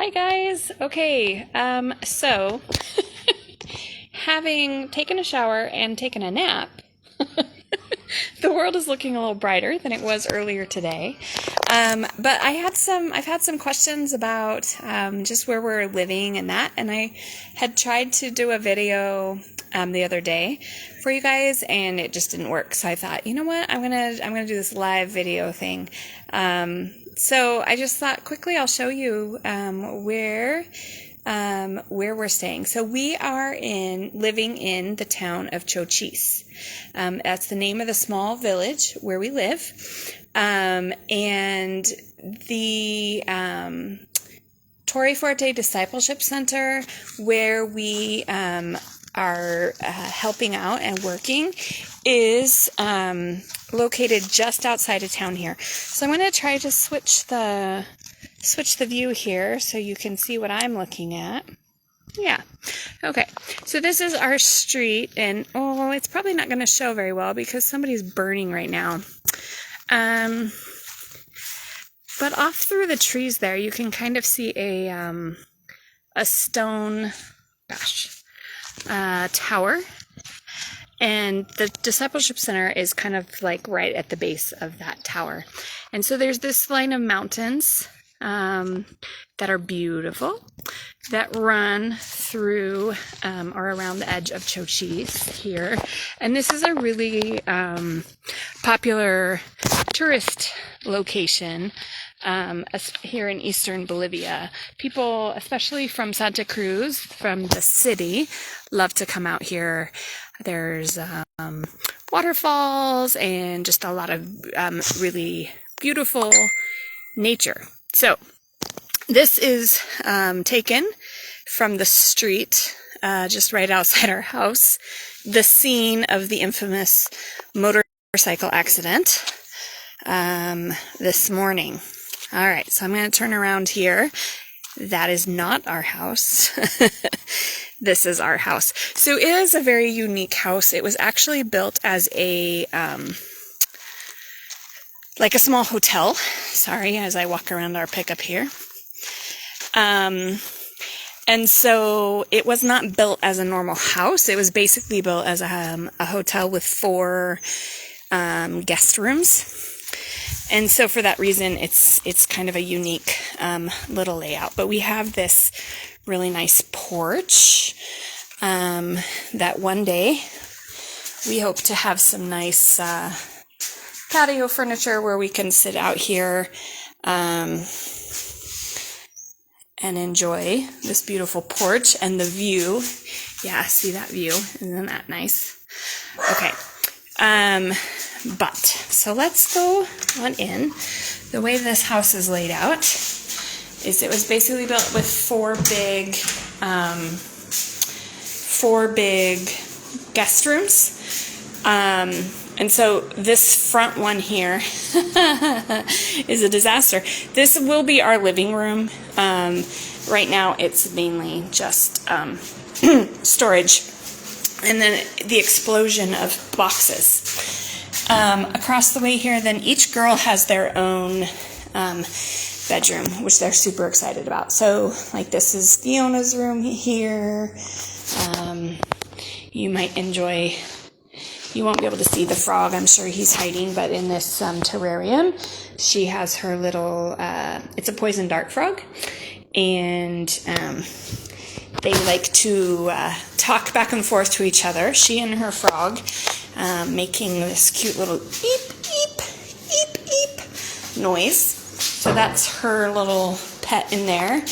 Hi guys. Okay, so having taken a shower and taken a nap, the world is looking a little brighter than it was earlier today. But I've had some questions about just where we're living and that, and I had tried to do a video the other day for you guys, and it just didn't work. So I thought, you know what, I'm gonna do this live video thing. So I just thought quickly I'll show you where we're staying. So we are living in the town of Chochis. That's the name of the small village where we live. And the Torre Forte Discipleship Center, where we are helping out and working, is located just outside of town here. So I'm going to try to switch the view here so you can see what I'm looking at. Yeah. Okay. So this is our street, and it's probably not going to show very well because somebody's burning right now. But off through the trees there, you can kind of see a stone, tower. And the discipleship center is kind of like right at the base of that tower. And so there's this line of mountains that are beautiful, that run through or around the edge of Chochis here. And this is a really popular tourist location here in eastern Bolivia. People, especially from Santa Cruz, from the city, love to come out here. There's waterfalls and just a lot of really beautiful nature. So this is taken from the street just right outside our house, the scene of the infamous motorcycle accident this morning. All right, so I'm going to turn around here. That is not our house. This is our house. So it is a very unique house. It was actually built as a like a small hotel. Sorry, as I walk around our pickup here. And so it was not built as a normal house. It was basically built as a hotel with 4 guest rooms. And so for that reason, it's kind of a unique little layout. But we have this really nice porch that one day we hope to have some nice patio furniture where we can sit out here and enjoy this beautiful porch and the view. Yeah, see that view? Isn't that nice? Okay. So let's go on in. The way this house is laid out is it was basically built with 4 big guest rooms. And so this front one here is a disaster. This will be our living room. Right now it's mainly just storage. And then the explosion of boxes. Across the way here, then each girl has their own bedroom, which they're super excited about. So, like, this is Fiona's room here. You might enjoy, you won't be able to see the frog. I'm sure he's hiding, but in this terrarium, she has her little, it's a poison dart frog. And they like to talk back and forth to each other, she and her frog, making this cute little beep, beep, beep, beep noise. So that's her little pet in there.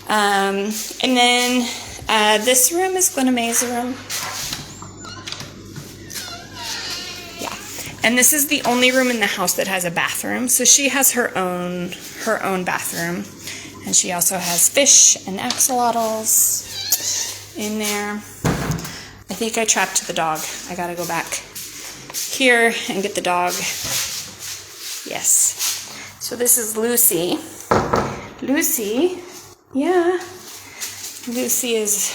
And then this room is Glenna May's room. Yeah. And this is the only room in the house that has a bathroom. So she has her own bathroom. And she also has fish and axolotls in there. I think I trapped the dog. I gotta go back here and get the dog. Yes. So this is Lucy. Lucy, yeah. Lucy is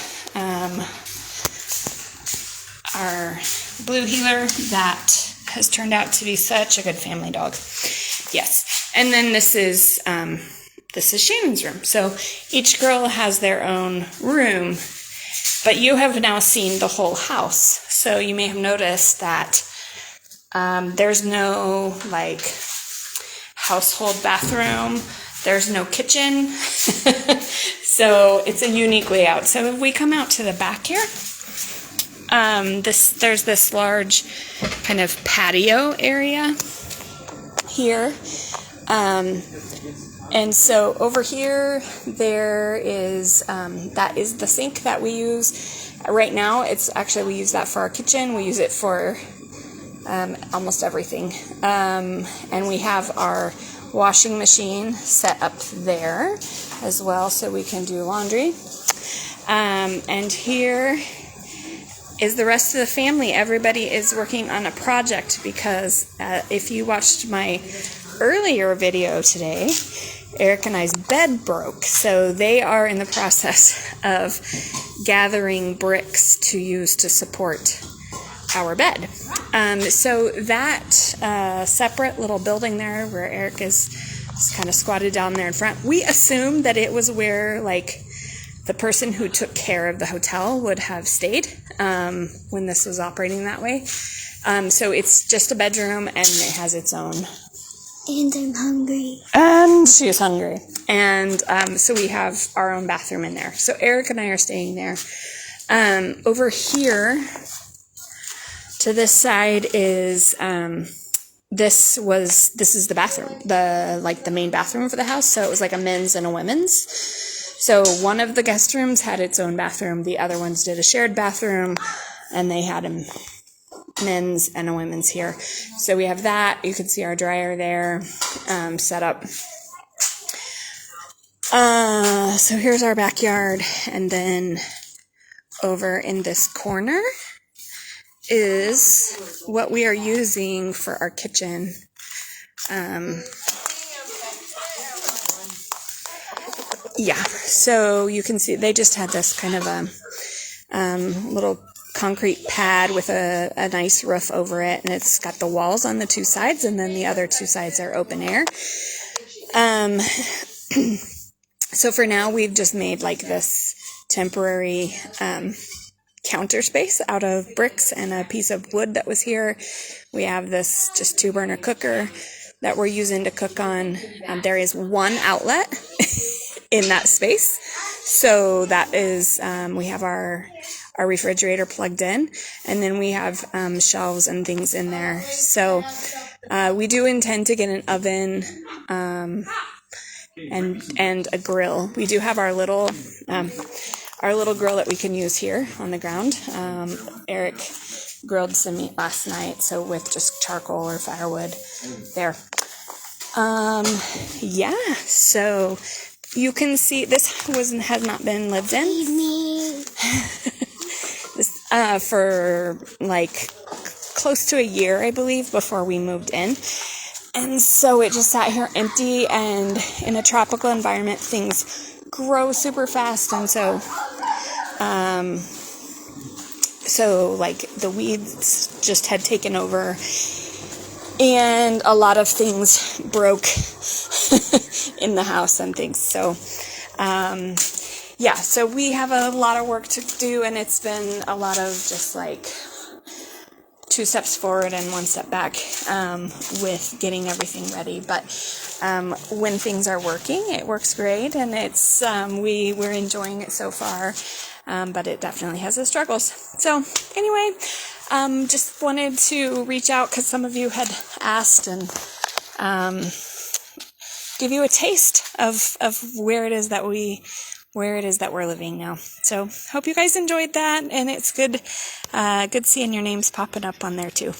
our blue heeler that has turned out to be such a good family dog. Yes. And then this is this is Shannon's room. So each girl has their own room, but you have now seen the whole house. So you may have noticed that there's no like household bathroom. There's no kitchen. So it's a unique layout. So if we come out to the back here, there's this large kind of patio area here. And so over here, there is, that is the sink that we use. Right now, we use that for our kitchen. We use it for almost everything. And we have our washing machine set up there as well, so we can do laundry. And here is the rest of the family. Everybody is working on a project because if you watched my earlier video today, Eric and I's bed broke, so they are in the process of gathering bricks to use to support our bed. So that separate little building there where Eric is kind of squatted down there in front, we assumed that it was where like the person who took care of the hotel would have stayed when this was operating that way. So it's just a bedroom and it has its own. And I'm hungry. And she is hungry. And so we have our own bathroom in there. So Eric and I are staying there. Over here to this side is this is the bathroom, the main bathroom for the house. So it was like a men's and a women's. So one of the guest rooms had its own bathroom. The other ones did a shared bathroom, and they had a men's and a women's here. So we have that. You can see our dryer there set up. So here's our backyard, and then over in this corner is what we are using for our kitchen. Yeah, so you can see they just had this kind of a little concrete pad with a nice roof over it, and it's got the walls on the two sides, and then the other two sides are open air. So for now, we've just made like this temporary counter space out of bricks and a piece of wood that was here. We have this just 2-burner cooker that we're using to cook on. There is one outlet in that space. So that is, we have our refrigerator plugged in, and then we have shelves and things in there. So we do intend to get an oven and a grill. We do have our little grill that we can use here on the ground. Eric grilled some meat last night, so with just charcoal or firewood there. Yeah, so you can see this has not been lived in. This, for like close to a year, I believe, before we moved in. And so it just sat here empty, and in a tropical environment, things grow super fast. And so like the weeds just had taken over, and a lot of things broke in the house and things. So, yeah, so we have a lot of work to do, and it's been a lot of just like 2 steps forward and 1 step back with getting everything ready. But when things are working, it works great, and it's we're enjoying it so far. But it definitely has its struggles. So anyway, just wanted to reach out because some of you had asked, and give you a taste of where it is that we're living now. So hope you guys enjoyed that, and it's good seeing your names popping up on there too.